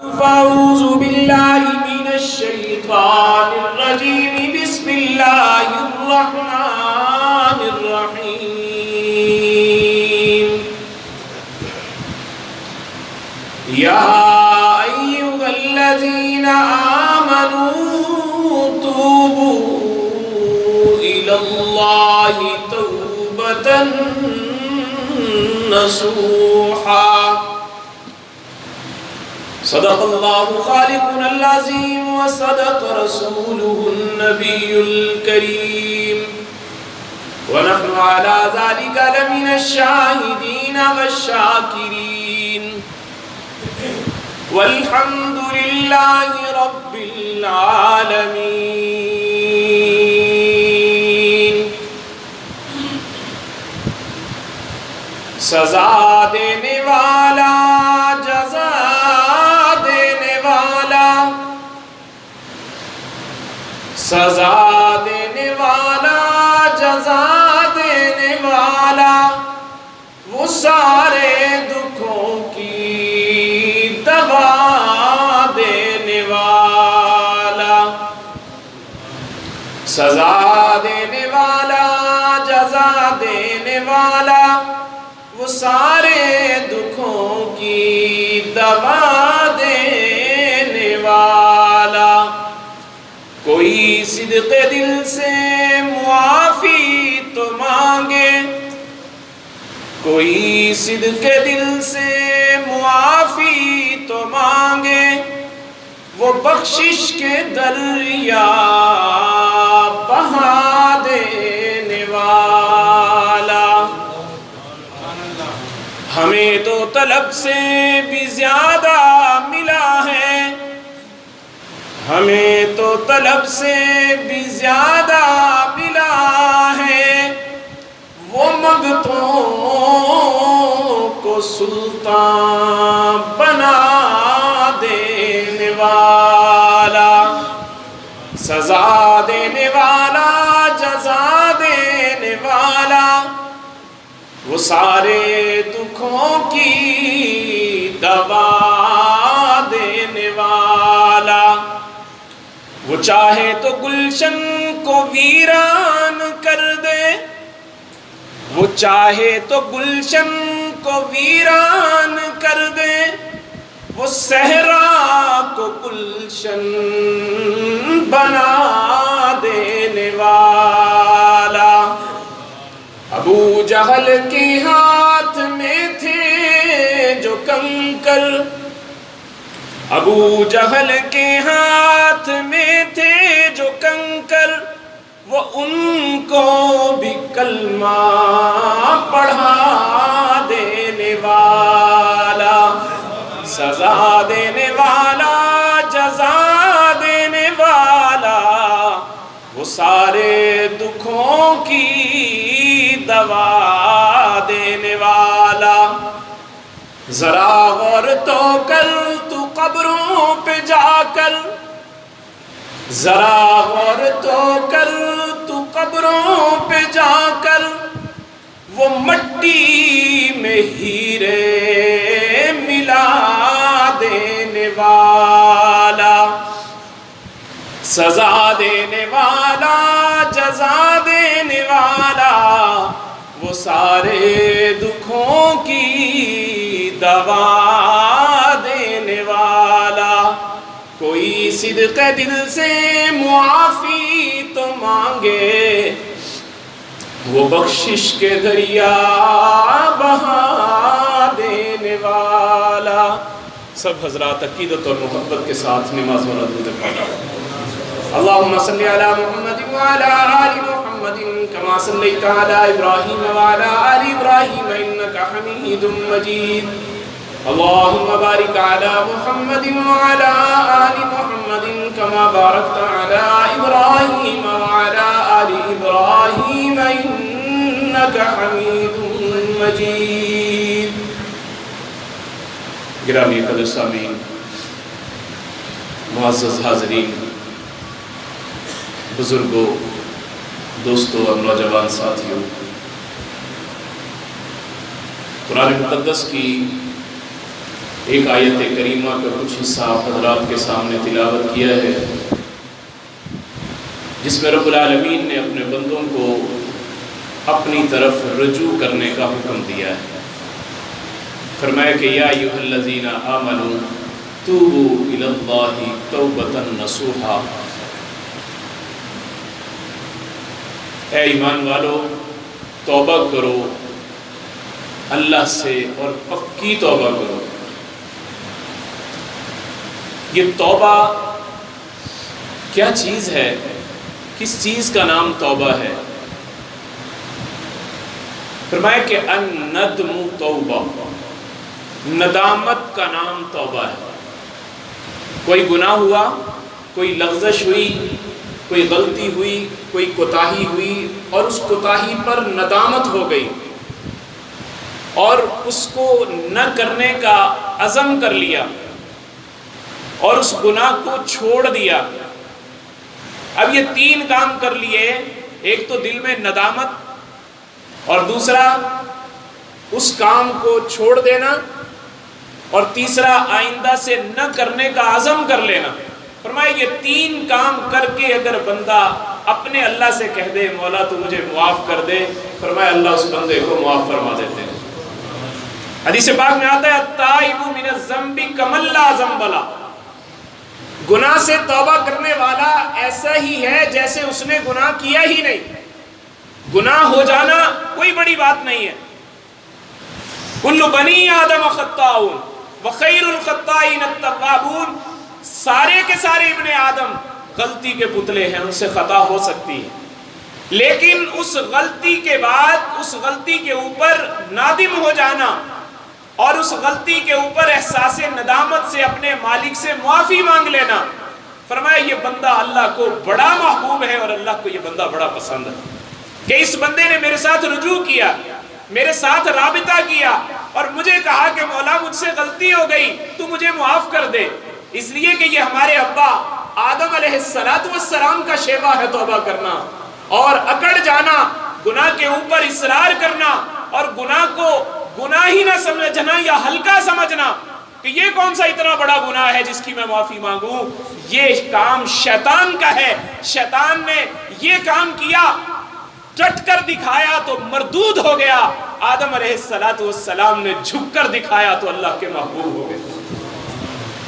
فأعوذ بالله من الشيطان الرجيم بسم الله الرحمن الرحيم يا أيها الذين آمنوا توبوا إلى الله توبة نصوحا صدق الله خالقنا العظيم وصدق رسوله النبي الكريم ونحن على ذلك لمن الشاهدين والشاكرين والحمد لله رب العالمين سزا دینے والا جزا سزا دینے والا جزا دینے والا وہ سارے دکھوں کی دوا دینے والا سزا دینے والا جزا دینے والا وہ سارے دکھوں کی دوا دینے والا کوئی صدق دل سے معافی تو مانگے کوئی صدق دل سے معافی تو مانگے وہ بخشش کے دریا بہا دینے والا ہمیں تو طلب سے بھی زیادہ ملا ہے ہمیں تو طلب سے بھی زیادہ ملا ہے وہ مگتوں کو سلطان بنا دینے والا سزا دینے والا جزا دینے والا وہ سارے دکھوں کی دوا دینے والا وہ چاہے تو گلشن کو ویران کر دے وہ چاہے تو گلشن کو ویران کر دے وہ صحرا کو گلشن بنا دینے والا ابو جہل کے ہاتھ میں تھے جو کنکر ابو جہل کے ہاتھ میں تھے جو کنکر وہ ان کو بھی کلمہ پڑھا دینے والا سزا دینے والا جزا دینے والا وہ سارے دکھوں کی دوا دینے والا ذرا غور تو کر تو قبروں پہ جا کر ذرا غور تو کر تو قبروں پہ جا کر وہ مٹی میں ہیرے ملا دینے والا سزا دینے والا جزا دینے والا وہ سارے دکھوں کی دوا دینے والا کوئی صدق دل سے معافی تو مانگے وہ بخشش کے دریا بہا دینے والا سب حضرات عقیدت اور محبت کے ساتھ نماز و درود پڑھا اللہم صلی علی محمد وعلی آل محمد کما صلیت علی ابراہیم وعلی آل ابراہیم انکا حمید مجید اللہم بارک علی محمد وعلی آل محمد کما بارکت علی ابراہیم وعلی آل ابراہیم انکا حمید مجید گرامی قدر سامعین معزز حاضرین بزرگوں دوستوں اور نوجوان ساتھیوں قرآن مقدس کی ایک آیت کریمہ کا کچھ حصہ آپ حضرات کے سامنے تلاوت کیا ہے، جس میں رب العالمین نے اپنے بندوں کو اپنی طرف رجوع کرنے کا حکم دیا ہے۔ فرمایا کہ یا ایھا الذین آمنوا توبوا الی اللہ توبۃ نصوحا، اے ایمان والو توبہ کرو اللہ سے اور پکی توبہ کرو۔ یہ توبہ کیا چیز ہے؟ کس چیز کا نام توبہ ہے؟ فرمایا کہ الندم توبہ، ندامت کا نام توبہ ہے۔ کوئی گناہ ہوا، کوئی لغزش ہوئی، کوئی غلطی ہوئی، کوئی کوتاہی ہوئی اور اس کوتاہی پر ندامت ہو گئی اور اس کو نہ کرنے کا عزم کر لیا اور اس گناہ کو چھوڑ دیا۔ اب یہ تین کام کر لیے، ایک تو دل میں ندامت اور دوسرا اس کام کو چھوڑ دینا اور تیسرا آئندہ سے نہ کرنے کا عزم کر لینا۔ فرمایا یہ تین کام کر کے اگر بندہ اپنے اللہ سے کہہ دے مولا تو مجھے معاف کر دے، فرمایا اللہ اس بندے کو معاف فرما دیتے ہیں۔ حدیث پاک میں آتا ہے التائب من الذنب کمن لا ذنب لہ، گناہ سے توبہ کرنے والا ایسا ہی ہے جیسے اس نے گناہ کیا ہی نہیں۔ گناہ ہو جانا کوئی بڑی بات نہیں ہے۔ کل بنی آدم خطاؤن وخیر الخطائین التوابون، سارے کے سارے ابن آدم غلطی کے پتلے ہیں، ان سے خطا ہو سکتی ہے، لیکن اس غلطی کے بعد اس غلطی کے اوپر نادم ہو جانا اور اس غلطی کے اوپر احساس ندامت سے اپنے مالک سے معافی مانگ لینا، فرمایا یہ بندہ اللہ کو بڑا محبوب ہے اور اللہ کو یہ بندہ بڑا پسند ہے کہ اس بندے نے میرے ساتھ رجوع کیا، میرے ساتھ رابطہ کیا اور مجھے کہا کہ مولا مجھ سے غلطی ہو گئی تو مجھے معاف کر دے۔ اس لیے کہ یہ ہمارے ابا آدم علیہ السلام کا شیوا ہے توبہ کرنا اور اکڑ جانا، گناہ کے اوپر اصرار کرنا اور گناہ کو گناہ ہی نہ سمجھنا یا ہلکا سمجھنا کہ یہ کون سا اتنا بڑا گناہ ہے جس کی میں معافی مانگوں۔ یہ کام شیطان کا ہے، شیطان نے یہ کام کیا، ڈٹ کر دکھایا تو مردود ہو گیا، آدم علیہ السلام نے جھک کر دکھایا تو اللہ کے محبوب ہو گئے۔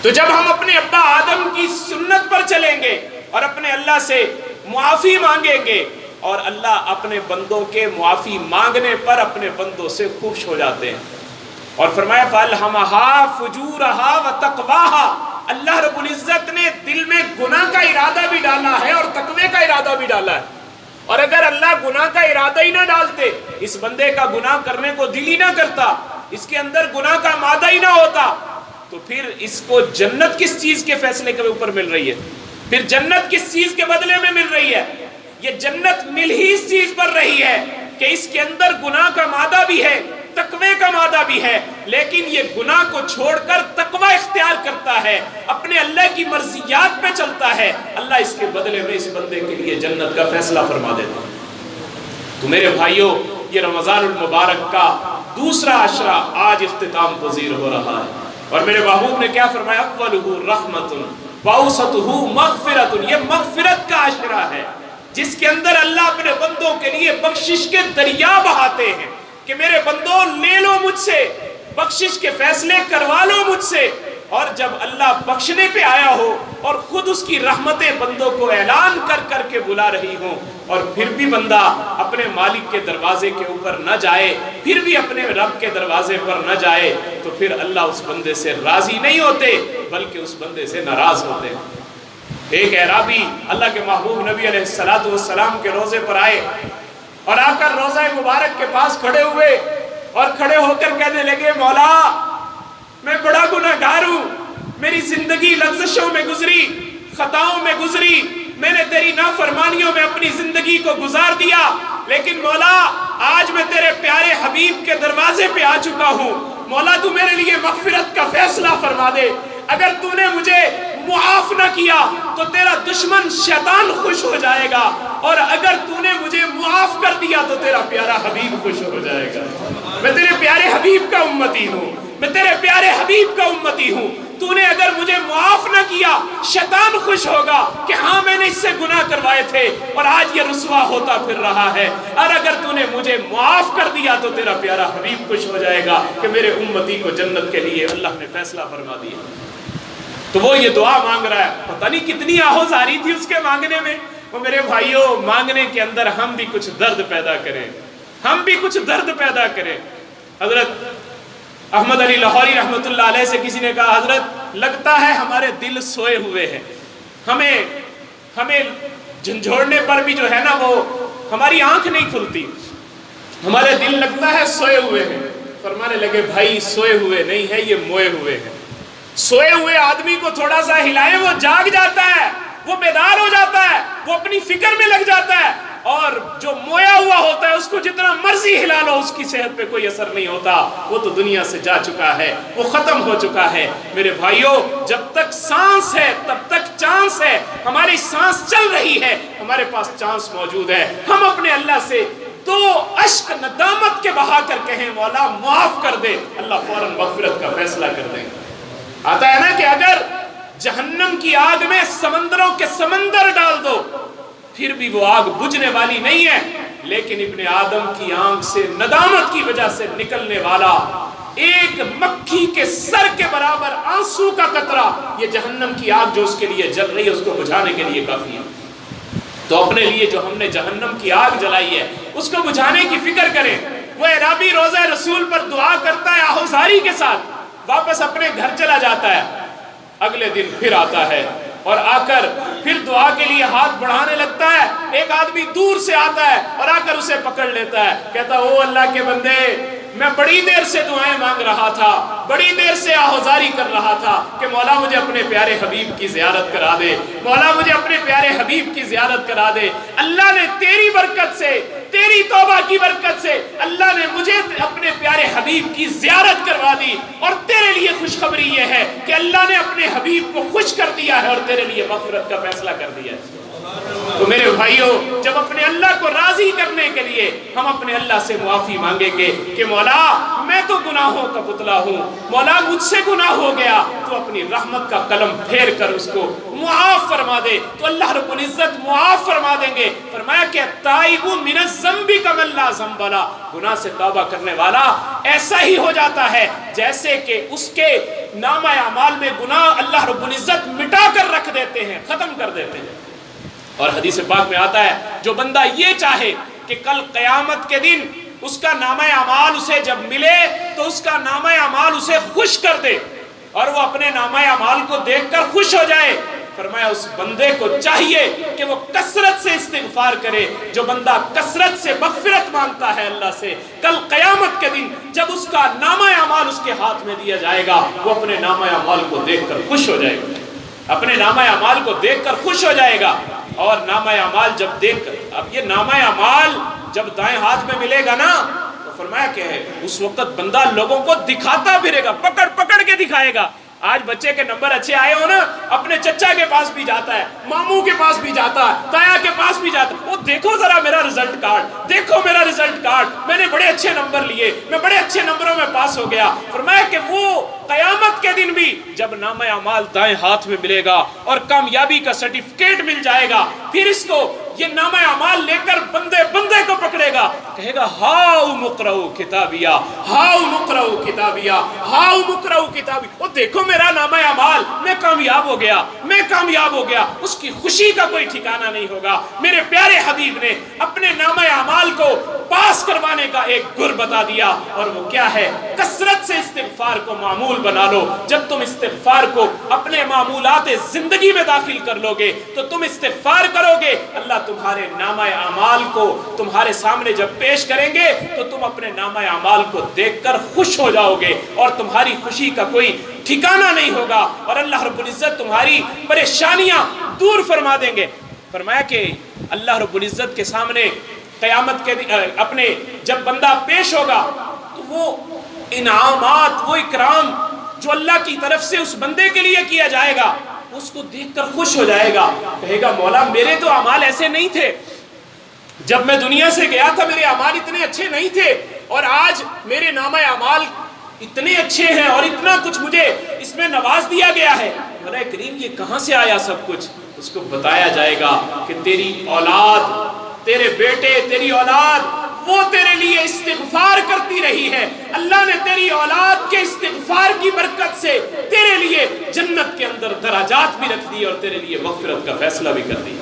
تو جب ہم اپنے ابا آدم کی سنت پر چلیں گے اور اپنے اللہ سے معافی مانگیں گے اور اللہ اپنے بندوں کے معافی مانگنے پر اپنے بندوں سے خوش ہو جاتے ہیں، اور فرمایا فَأَلْهَمَهَا فُجُورَهَا وَتَقْوَاهَا، اللہ رب العزت نے دل میں گناہ کا ارادہ بھی ڈالا ہے اور تقوی کا ارادہ بھی ڈالا ہے۔ اور اگر اللہ گناہ کا ارادہ ہی نہ ڈالتے، اس بندے کا گناہ کرنے کو دل ہی نہ کرتا، اس کے اندر گناہ کا مادہ ہی نہ ہوتا، تو پھر اس کو جنت کس چیز کے فیصلے کے اوپر مل رہی ہے؟ پھر جنت کس چیز کے بدلے میں مل رہی ہے؟ یہ جنت مل ہی اس چیز پر رہی ہے کہ اس کے اندر گناہ کا مادہ بھی ہے، تقوی کا مادہ بھی ہے، لیکن یہ گناہ کو چھوڑ کر تقوی اختیار کرتا ہے، اپنے اللہ کی مرضیات پہ چلتا ہے، اللہ اس کے بدلے میں اس بندے کے لیے جنت کا فیصلہ فرما دیتا ہے۔ تو میرے بھائیوں، یہ رمضان المبارک کا دوسرا عشرہ آج اختتام پذیر ہو رہا ہے، اور میرے محبوب نے کیا فرمایا؟ اولہ رحمت واوسطہ مغفرت، یہ مغفرت کا عشرہ ہے جس کے اندر اللہ اپنے بندوں کے لیے بخشش کے دریا بہاتے ہیں کہ میرے بندوں لے لو مجھ سے، بخشش کے فیصلے کروا لو مجھ سے۔ اور جب اللہ بخشنے پہ آیا ہو اور خود اس کی رحمتیں بندوں کو اعلان کر کر کے بلا رہی ہوں، اور پھر بھی بندہ اپنے مالک کے دروازے کے اوپر نہ جائے، پھر بھی اپنے رب کے دروازے پر نہ جائے، تو پھر اللہ اس بندے سے راضی نہیں ہوتے بلکہ اس بندے سے ناراض ہوتے ہیں۔ ایک اعرابی اللہ کے محبوب نبی علیہ السلام کے روزے پر آئے اور آ کر روزہ مبارک کے پاس کھڑے ہوئے اور کھڑے ہو کر کہنے لگے مولا میں بڑا گناہگار ہوں، میری زندگی لغزشوں میں گزری، خطاؤں میں گزری، میں نے تیری نافرمانیوں میں اپنی زندگی کو گزار دیا، لیکن مولا آج میں تیرے پیارے حبیب کے دروازے پہ آ چکا ہوں، مولا تو میرے لیے مغفرت کا فیصلہ فرما دے۔ اگر تو نے مجھے معاف نہ کیا تو تیرا دشمن شیطان خوش ہو جائے گا، اور اگر تو نے مجھے معاف کر دیا تو تیرا پیارا حبیب خوش ہو جائے گا۔ میں تیرے پیارے حبیب کا امتی ہوں، میں تیرے پیارے حبیب کا امتی ہوں، تو نے اگر مجھے معاف نہ کیا شیطان خوش ہوگا کہ ہاں میں نے اس سے گناہ کروائے تھے اور آج یہ رسوا ہوتا پھر رہا ہے، اور اگر تو نے مجھے معاف کر دیا تو تیرا پیارا حبیب خوش ہو جائے گا کہ میرے امتی کو جنت کے لیے اللہ نے فیصلہ فرما دیا۔ تو وہ یہ دعا مانگ رہا ہے، پتہ نہیں کتنی آہوزاری تھی اس کے مانگنے میں۔ وہ میرے بھائیوں، مانگنے کے اندر ہم بھی کچھ درد پیدا کریں، ہم بھی کچھ درد پیدا کریں۔ حضرت احمد علی لاہوری رحمۃ اللہ علیہ سے کسی نے کہا، حضرت لگتا ہے ہمارے دل سوئے ہوئے ہیں، ہمیں جھنجھوڑنے پر بھی جو ہے نا وہ ہماری آنکھ نہیں کھلتی، ہمارے دل لگتا ہے سوئے ہوئے ہیں۔ فرمانے لگے بھائی سوئے ہوئے نہیں ہے، یہ موئے ہوئے ہیں۔ سوئے ہوئے آدمی کو تھوڑا سا ہلائیں وہ جاگ جاتا ہے، وہ بیدار ہو جاتا ہے، وہ اپنی فکر میں لگ جاتا ہے، اور جو مویا ہوا ہوتا ہے اس کو جتنا مرضی ہلا لو اس کی صحت پہ کوئی اثر نہیں ہوتا، وہ تو دنیا سے جا چکا ہے، وہ ختم ہو چکا ہے۔ میرے بھائیوں، جب تک سانس ہے تب تک چانس ہے، ہماری سانس چل رہی ہے، ہمارے پاس چانس موجود ہے۔ ہم اپنے اللہ سے تو اشک ندامت کے بہا کر کہیں مولا معاف کر دے، اللہ فوراً مغفرت کا فیصلہ کر دیں۔ آتا ہے نا کہ اگر جہنم کی آگ میں سمندروں کے سمندر ڈال دو پھر بھی وہ آگ بجھنے والی نہیں ہے، لیکن ابن آدم کی آنکھ سے ندامت کی وجہ سے نکلنے والا ایک مکھی کے سر کے برابر آنسو کا قطرہ، یہ جہنم کی آگ جو اس کے لیے جل رہی ہے اس کو بجھانے کے لیے کافی ہے۔ تو اپنے لیے جو ہم نے جہنم کی آگ جلائی ہے اس کو بجھانے کی فکر کریں۔ وہ اعرابی روضہ رسول پر دعا کرتا ہے آہوزاری کے ساتھ، واپس اپنے گھر چلا جاتا ہے، اگلے دن پھر آتا ہے اور آ کر پھر دعا کے لیے ہاتھ بڑھانے لگتا ہے۔ ایک آدمی دور سے آتا ہے اور آ کر اسے پکڑ لیتا ہے، کہتا او اللہ کے بندے، میں بڑی دیر سے دعائیں مانگ رہا تھا، بڑی دیر سے آہوزاری کر رہا تھا کہ مولا مجھے اپنے پیارے حبیب کی زیارت کرا دے، مولا مجھے اپنے پیارے حبیب کی زیارت کرا دے۔ اللہ نے تیری برکت سے، تیری توبہ کی برکت سے اللہ نے مجھے اپنے پیارے حبیب کی زیارت کروا دی، اور تیرے لیے خوشخبری یہ ہے کہ اللہ نے اپنے حبیب کو خوش کر دیا ہے اور تیرے لیے مغفرت کا فیصلہ کر دیا ہے۔ تو میرے بھائیوں، جب اپنے اللہ کو راضی کرنے کے لیے ہم اپنے اللہ سے معافی مانگیں گے کہ مولا میں تو گناہوں کا پتلا ہوں، مولا مجھ سے گناہ ہو گیا، تو اپنی رحمت کا قلم پھیر کر اس کو معاف فرما دے، تو اللہ رب العزت معاف فرما دیں گے۔ فرمایا کہ تائب من الذنب کمن لا ذنب لہ، گناہ سے توبہ کرنے والا ایسا ہی ہو جاتا ہے جیسے کہ اس کے نامہ اعمال میں گناہ اللہ رب العزت مٹا کر رکھ دیتے ہیں، ختم کر دیتے ہیں۔ اور حدیث پاک میں آتا ہے جو بندہ یہ چاہے کہ کل قیامت کے دن اس کا نامہ اعمال اسے جب ملے تو اس کا نامہ اعمال اسے خوش کر دے اور وہ اپنے نامہ اعمال کو دیکھ کر خوش ہو جائے، فرمایا اس بندے کو چاہیے کہ وہ کثرت سے استغفار کرے۔ جو بندہ کثرت سے مغفرت مانگتا ہے اللہ سے، کل قیامت کے دن جب اس کا نامہ اعمال اس کے ہاتھ میں دیا جائے گا وہ اپنے نامہ اعمال کو دیکھ کر خوش ہو جائے گا، اپنے نامہ اعمال کو دیکھ کر خوش ہو جائے گا۔ اور نامہ اعمال جب دیکھ کر، اب یہ نامہ اعمال جب دائیں ہاتھ میں ملے گا نا تو فرمایا کہ اس وقت بندہ لوگوں کو دکھاتا پھرے گا، پکڑ پکڑ کے دکھائے گا۔ آج بچے کے نمبر اچھے آئے ہو نا، اپنے چچا کے پاس بھی جاتا ہے، ماموں کے پاس بھی جاتا ہے، تایا کے پاس بھی جاتا ہے، وہ دیکھو ذرا میرا رزلٹ کارڈ، دیکھو میرا رزلٹ کارڈ، میں نے بڑے اچھے نمبر لیے، میں بڑے اچھے نمبروں میں پاس ہو گیا۔ فرمایا کہ وہ قیامت کے دن بھی جب نامہ اعمال دائیں ہاتھ میں ملے گا اور کامیابی کا سرٹیفکیٹ مل جائے گا، پھر اس کو یہ نامہ اعمال لے کر بندے بندے کو پکڑے گا، کہے گا ہاؤ مقرؤ کتابیہ، ہاؤ مقرؤ کتابیہ، ہاؤ مقرؤ کتابی، وہ دیکھو میرا نامہ اعمال، میں کامیاب ہو گیا، میں کامیاب ہو گیا۔ اس کی خوشی کا کوئی ٹھکانہ نہیں ہوگا۔ میرے پیارے حبیب نے اپنے نامہ اعمال کو پاس کروانے کا ایک گر بتا دیا، اور وہ کیا ہے؟ کثرت سے استغفار کو معمول بنا لو۔ جب تم استغفار کو اپنے معمولات زندگی میں داخل کر لو گے تو تم استغفار کرو گے، اللہ تمہارے نامہ اعمال کو تمہارے سامنے جب پیش کریں گے تو تم اپنے نامہ اعمال کو دیکھ کر خوش ہو جاؤ گے، اور تمہاری خوشی کا کوئی ٹھکانہ نہیں ہوگا، اور اللہ رب العزت تمہاری پریشانیاں دور فرما دیں گے۔ فرمایا کہ اللہ رب العزت کے سامنے قیامت کے اپنے جب بندہ پیش ہوگا تو وہ انعامات، وہ اکرام جو اللہ کی طرف سے اس بندے کے لیے کیا جائے گا اس کو دیکھ کر خوش ہو جائے گا، کہے گا مولا میرے تو اعمال ایسے نہیں تھے، جب میں دنیا سے گیا تھا میرے اعمال اتنے اچھے نہیں تھے، اور آج میرے نامہ اعمال اتنے اچھے ہیں اور اتنا کچھ مجھے اس میں نواز دیا گیا ہے، مولا کریم یہ کہاں سے آیا سب کچھ؟ اس کو بتایا جائے گا کہ تیری اولاد، تیرے بیٹے، تیری اولاد وہ تیرے لیے استغفار کرتی رہی ہے، اللہ نے تیری اولاد کے استغفار کی برکت سے تیرے لیے جنت کے اندر درجات بھی رکھ دی اور تیرے لیے مغفرت کا فیصلہ بھی کر دیا۔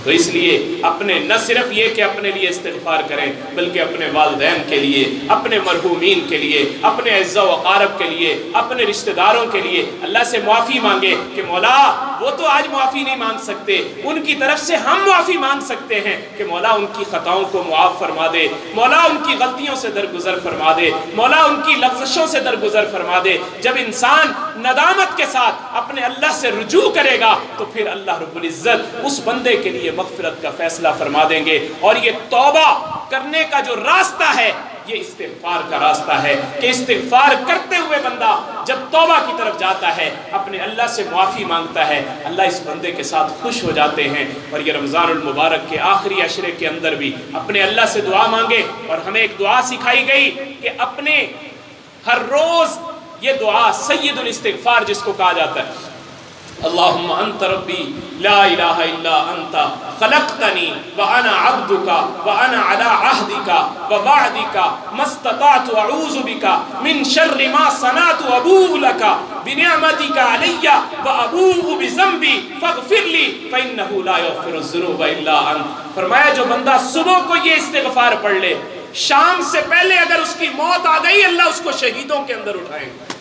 تو اس لیے اپنے نہ صرف یہ کہ اپنے لیے استغفار کریں، بلکہ اپنے والدین کے لیے، اپنے مرحومین کے لیے، اپنے اعزا و اقارب کے لیے، اپنے رشتہ داروں کے لیے اللہ سے معافی مانگے کہ مولا وہ تو آج معافی نہیں مانگ سکتے، ان کی طرف سے ہم معافی مانگ سکتے ہیں کہ مولا ان کی خطاؤں کو معاف فرما دے، مولا ان کی غلطیوں سے درگزر فرما دے، مولا ان کی لغزشوں سے درگزر فرما دے۔ جب انسان ندامت کے ساتھ اپنے اللہ سے رجوع کرے گا تو پھر اللہ رب العزت اس بندے کے لیے مغفرت کا فیصلہ فرما دیں گے۔ اور یہ توبہ کرنے کا جو راستہ ہے یہ استغفار کا راستہ ہے کہ استغفار کرتے ہوئے بندہ جب توبہ کی طرف جاتا ہے، اپنے اللہ سے معافی مانگتا ہے، اللہ اس بندے کے ساتھ خوش ہو جاتے ہیں۔ اور یہ رمضان المبارک کے آخری عشرے کے اندر بھی اپنے اللہ سے دعا مانگے، اور ہمیں ایک دعا سکھائی گئی کہ اپنے ہر روز یہ دعا سید الاستغفار جس کو کہا جاتا ہے، اللہم انت ربی لا الہ الا انت خلقتنی وانا عبدک وانا علی عہدک ووعدک ما استطعت اعوذ بک من شر ما صنعت ابوء لک بنعمتک علی وابوء بذنبی فاغفر لی فانہ لا یغفر الذنوب الا انت۔ فرمایا جو بندہ صبح کو یہ استغفار پڑھ لے، شام سے پہلے اگر اس کی موت آ گئی اللہ اس کو شہیدوں کے اندر اٹھائیں گے۔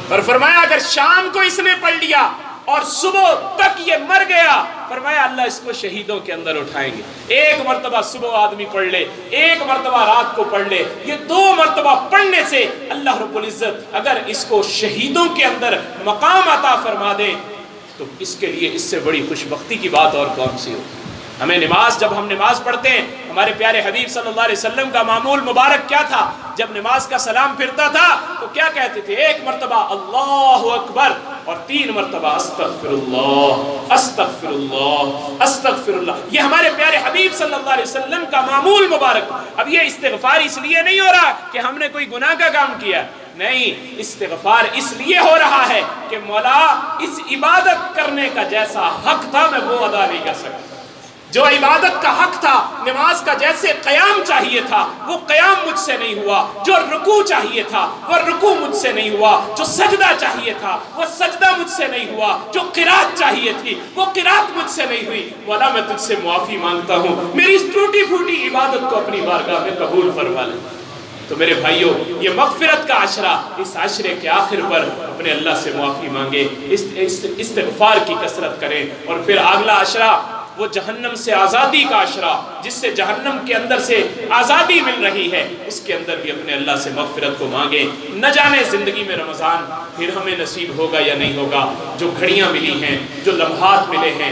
اور فرمایا اگر شام کو اس نے پڑھ لیا اور صبح تک یہ مر گیا، فرمایا اللہ اس کو شہیدوں کے اندر اٹھائیں گے۔ ایک مرتبہ صبح آدمی پڑھ لے، ایک مرتبہ رات کو پڑھ لے، یہ 2 مرتبہ پڑھنے سے اللہ رب العزت اگر اس کو شہیدوں کے اندر مقام عطا فرما دے تو اس کے لیے اس سے بڑی خوش بختی کی بات اور کون سی ہو۔ ہمیں جب ہم نماز پڑھتے ہیں، ہمارے پیارے حبیب صلی اللہ علیہ وسلم کا معمول مبارک کیا تھا؟ جب نماز کا سلام پھرتا تھا تو کیا کہتے تھے؟ 1 مرتبہ اللہ اکبر اور 3 مرتبہ استغفر اللہ استغفر اللہ استغفر اللہ۔ یہ ہمارے پیارے حبیب صلی اللہ علیہ وسلم کا معمول مبارک۔ اب یہ استغفار اس لیے نہیں ہو رہا کہ ہم نے کوئی گناہ کا کام کیا، نہیں، استغفار اس لیے ہو رہا ہے کہ مولا اس عبادت کرنے کا جیسا حق تھا میں وہ ادا نہیں کر سکتا۔ جو عبادت کا حق تھا، نماز کا جیسے قیام چاہیے تھا وہ قیام مجھ سے نہیں ہوا، جو رکوع چاہیے تھا وہ رکوع مجھ سے نہیں ہوا، جو سجدہ چاہیے تھا وہ سجدہ مجھ سے نہیں ہوا، جو قرات چاہیے تھی وہ قرات مجھ سے نہیں ہوئی۔ مولا میں تجھ سے معافی مانگتا ہوں، میری اس ٹوٹی پھوٹی عبادت کو اپنی بارگاہ میں قبول فرما لے۔ تو میرے بھائیوں، یہ مغفرت کا عشرہ، اس عشرے کے آخر پر اپنے اللہ سے معافی مانگے، استغفار کی کثرت کریں۔ اور پھر اگلا عشرہ وہ جہنم سے آزادی کا عشرہ، جس سے جہنم کے اندر سے آزادی مل رہی ہے، اس کے اندر بھی اپنے اللہ سے مغفرت کو مانگیں۔ نہ جانے زندگی میں رمضان پھر ہمیں نصیب ہوگا یا نہیں ہوگا۔ جو گھڑیاں ملی ہیں، جو لمحات ملے ہیں،